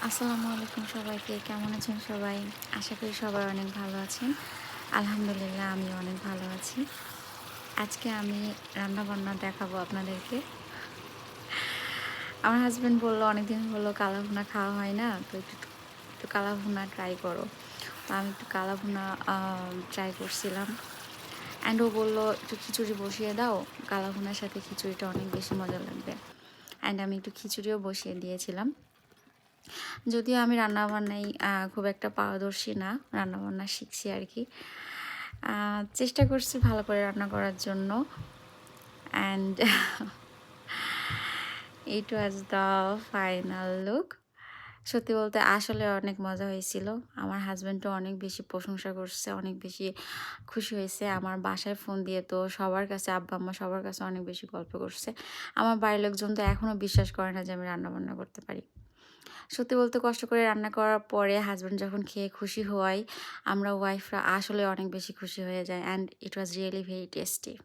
আসসালামু আলাইকুম সবাইকে। কেমন আছেন সবাই? আশা করি সবাই অনেক ভালো আছেন। আলহামদুলিল্লাহ আমিও অনেক ভালো আছি। আজকে আমি রান্নাবান্না দেখাবো আপনাদেরকে। আমার হাসব্যান্ড বলল, "অনেকদিন হলো কালা ভুনা খাওয়া হয় না। তো একটু কালা ভুনা ট্রাই করো।" তো আমি একটু কালা ভুনা আ ট্রাই করছিলাম। অ্যান্ড ও বলল, "একটু খিচুড়ি বসিয়ে দাও। কালা ভুনার সাথে খিচুড়িটা অনেক বেশি মজা লাগবে।" অ্যান্ড আমি একটু খিচুড়িও বসিয়ে দিয়েছিলাম। যদিও আমি রান্নাবান্নায় খুব একটা পারদর্শী না। রান্নাবান্না শিখছি আরকি। চেষ্টা করছি ভালো করে রান্না করার জন্য। And it was the final look. সত্যি বলতে আসলে অনেক মজা হয়েছিল। আমার হাসব্যান্ডও অনেক বেশি প্রশংসা করছে, অনেক বেশি খুশি হয়েছে। আমার বাসায় ফোন দিয়ে তো সবার কাছে আব্বা-আম্মা সবার কাছে অনেক বেশি গল্প করছে। আমার বাড়ির লোকজন তো এখনও বিশ্বাস করে না যে আমি রান্নাবান্না করতে পারি। সত্যি বলতে কষ্ট করে রান্না করার পরে হাসব্যান্ড যখন খেয়ে খুশি হওয়ায় আমরা ওয়াইফরা আসলে অনেক বেশি খুশি হয়ে যাই and it was really very tasty.